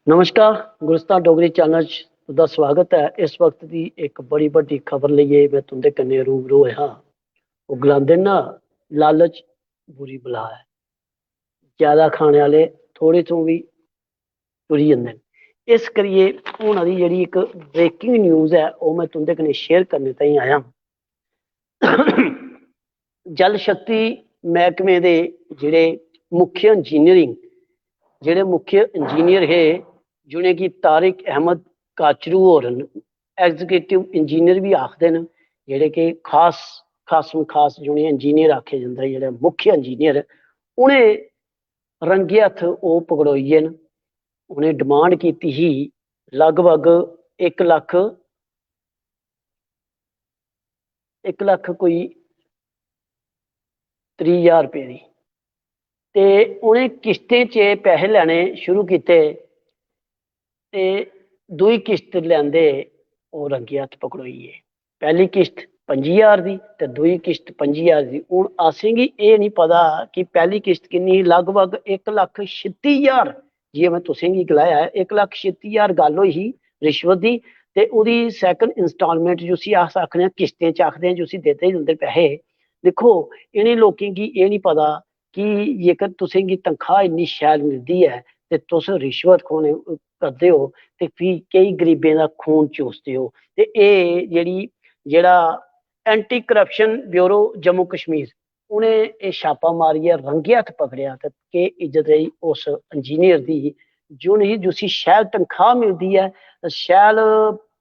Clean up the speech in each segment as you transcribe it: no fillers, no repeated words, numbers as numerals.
नमस्कार। गुलिस्तान डोगरी चैनल च स्वागत है। इस वक्त की एक बड़ी बड़ी खबर लिए मैं तुंदे कन्ने रूबरू होया। वो गलांदे ना, लालच बुरी बला है। ज्यादा खाने वाले थोड़े तो भी टुरी जंदे न। इस करिए हुण दी जेहड़ी एक ब्रेकिंग न्यूज़ है वो मैं तुंदे कन्ने शेयर करने ताईं आया। जल शक्ति महकमे दे जेहड़े मुख्य इंजीनियरिंग जेहड़े मुख्य इंजीनियर है जिन्हें कि तारिक अहमद काचरू होर एग्जीक्यूटिव इंजीनियर भी आखते हैं, जेहड़े कि खास जिन्हें इंजीनियर आखे जाता है, जेहड़े मुख्य इंजीनियर उन्हें रंगे हथ वो पकड़ोइए न। उन्हें डिमांड की ही लगभग 1 लाख कोई 30,000 रुपये की। ते उन्हें किश्तें च पैसे लैने शुरू किए ते दूई किश्त लैंदे वो रंगे हथ पकड़ोइए। पहली किश्त 25,000 की ते दूई किश्त 25,000 की। हुण असेंगी ये नहीं पता कि पहली किश्त किन्नी, लगभग 1,36,000। जि'यां मैं तुसेंगी गलाया 1,36,000 गल होई ही रिश्वत की। ते उहदी सैकंड इंस्टॉलमेंट जिसी अस आखने किश्तें च आखदे आं, जिसी देते जंदे पैसे। दिक्खो, इ'नें लोकें गी एह् नहीं पता कि जेकर तुसेंगी तनखाह इन्नी शैल मिलदी है ते तुस रिश्वत खोने करदे हो ते फ्ही केई गरीबें दा खून चूसदे हो। ते एह् जेहड़ा anti corruption bureau Jammu Kashmir उन्हें एह् छापा मारियै रंगे हत्थ पकड़ेआ ते केह् इज्जत रेही उस इंजीनियर दी जिसी शैल तनखाह मिलदी है, शैल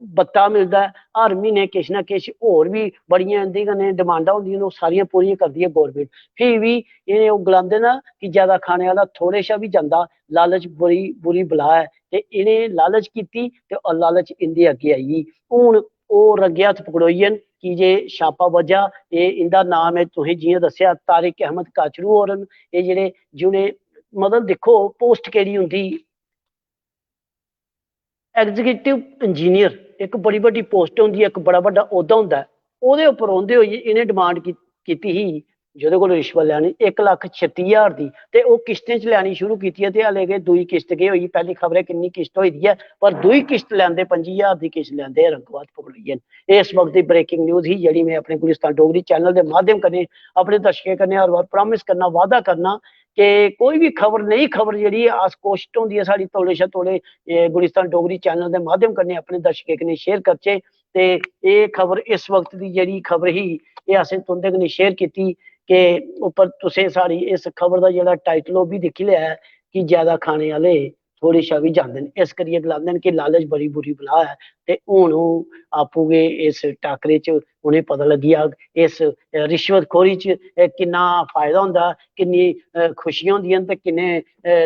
बत्ता मिलदा है, हर महीने किश ना किश होर भी बड़ियां इंदे कन्नै डिमांडां होंदियां न, ओह् सारियां पूरियां करदी है गौरमेंट। फ्ही भी एह् ओह् गलांदे ना कि ज्यादा खाने वाला थोड़े शा भी जंदा। लालच बड़ी बुरी बला है ते इ'नें लालच कीती ते लालच इंदे अग्गे आई गेई। हुण ओह् रंगे हत्थ पकड़ोइए न कि जे छापा बज्झा। एह् इंदा नाम है, तुसें जि'यां दस्सेआ, तारिक अहमद काचरू होर न। एह् जेहड़े जि'नें मतलब दिक्खो पोस्ट केह्ड़ी होंदी, एग्जीक्यूटिव इंजीनियर एक बड़ी बड़ी पोस्ट होंदी है, एक बड़ा बड़ा ओहदा होंदा है। ओहदे उप्पर रौंह्दे होई इ'नें डिमांड कीती ही जेहदे कोल रिश्वत लैनी 1,36,000 दी। ते ओह् किश्तें च लैनी शुरू कीती है ते हले के दूई किश्त केह् होई, पैह्ली खबरै किन्नी किश्त होई दी है, पर दूई किश्त लैंदे 25,000 दी किश्त लैंदे रंगो हत्थ पकड़ोइयै। एह् इस वक्त दी ब्रेकिंग न्यूज़ ही जेहड़ी मैं अपने गुलिस्तान डोगरी चैनल के माध्यम कन्नै अपने दर्शकें कन्नै हर बार प्रॉमिस करना, वादा करना कि कोई भी खबर, नई खबर जेहड़ी अस कोशिश होंदी है साढ़ी तौले शा तौले गुलिस्तान डोगरी चैनल के माध्यम कन्नै अपने दर्शकें कन्नै शेयर करचै। ते एह् खबर इस वक्त की जेहड़ी खबर ही एह् असें तुंदे कन्नै शेयर कीती कि उप्पर तुसें साढ़ी इस खबर का जेहड़ा टाइटल ओह् बी दिक्खी लिया है कि ज्यादा खाने वाले थोड़े शा भी जांदे न। इस करियै गलांदे न कि लालच बड़ी बुरी बला है। ते हुण ओह् आपूं गै इस टाकरे च उ'नें पता लग्गी जाग इस रिश्वतखोरी च किन्ना फायदा होंदा, किन्नी खुशियां होंदियां ते किन्ने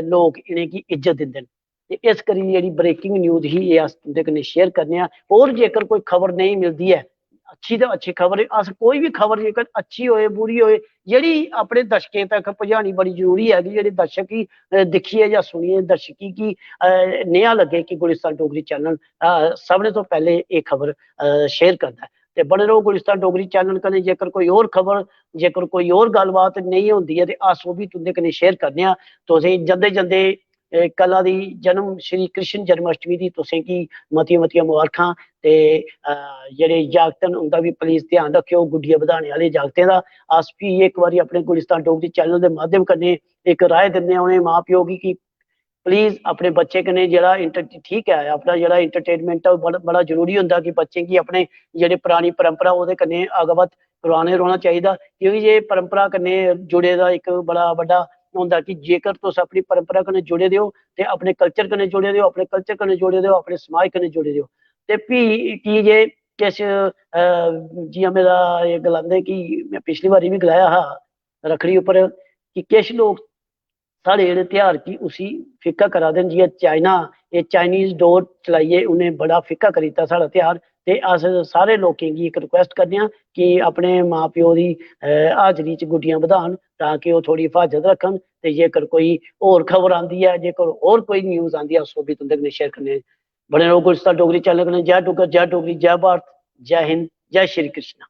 लोग इ'नेंगी इज्जत दिंदे न। ते इस करियै जेहड़ी ब्रेकिंग न्यूज़ ही एह् अस तुंदे कन्नै शेयर करने आं। होर जेकर कोई खबर नहीं मिलदी है, अच्छी तो अच्छी खबर, अस कोई भी खबर जेकर अच्छी होए बुरी होए, जेहड़ी अपने दर्शकें तक पजानी बड़ी जरूरी है कि जेहड़े दर्शक गी दिक्खिए या सुनिए दर्शकी गी नेहा लगे कि गुलिस्तान डोगरी चैनल सभनें तो पहले एह् खबर शेयर करदा है। ते बने रहो गुलिस्तान डोगरी चैनल कन्नै। जेकर कोई होर खबर, जेकर कोई होर गल्लबात नहीं होंदी है ते अस ओह् बी तुंदे कन्नै शेयर करने आं। तुसें जंदे जंदे कला दी जन्म श्री कृष्ण जन्माष्टमी दी तुसेंगी मतियां मतियां मुबारखां। ते जेहड़े जागत न उंदा भी प्लीज ध्यान रखियो, गुड्डियां बधाने आह्ले जागतें दा। अस फ्ही एक बारी अपने गुलिस्तान डोगरी चैनल के माध्यम कन्नै एक राय दिन्ने उ'नें मां प्यो गी कि प्लीज अपने बच्चे कन्नै जेहड़ा ठीक है अपना जेहड़ा इंटरटेनमेंट है बड़ा जरूरी होंदा कि बच्चे गी अपने जेहड़ी पुरानी परंपरा ओहदे कन्नै अगवत करवाने रौह्ना चाहिदा। क्योंकि जे परंपरा कन्नै जुड़े दा एक बड़ा बड्डा होंदा कि जेकर तुस अपनी परंपरा कन्नै जुड़े दे हो ते अपने कल्चर कन्नै जुड़े दे हो, अपने कल्चर कन्नै जुड़े दे हो, अपने समाज कन्नै जुड़े दे हो। ते फ्ही की जे किश जि'यां मेरा एह् गलांदे कि मैं पिछली बारी बी गलाया हा रक्खड़ी उप्पर कि किश लोग साढ़े जेहड़े त्योहार गी उसी फिक्का करा दे न। जि'यां चाइना एह् चाइनीज डोर चलाइयै उ'नें बड़ा फिक्का करी दित्ता साढ़ा त्योहार। ते अस सारे लोकें गी इक रिक्वेस्ट करने आं कि अपने मां प्यो दी हाजरी च गुड्डियां बधान तां कि ओह् थोड़ी हिफाजत रक्खन। ते जेकर कोई होर खबर आंदी है, जेकर होर कोई न्यूज़ आंदी है, अस ओह् बी तुंदे कन्नै शेयर करने। बने रहो गुलिस्तान डोगरी चैनल कन्नै। जय डुग्गर, जय डोगरी, जय भारत, जय हिंद, जय श्री कृष्ण।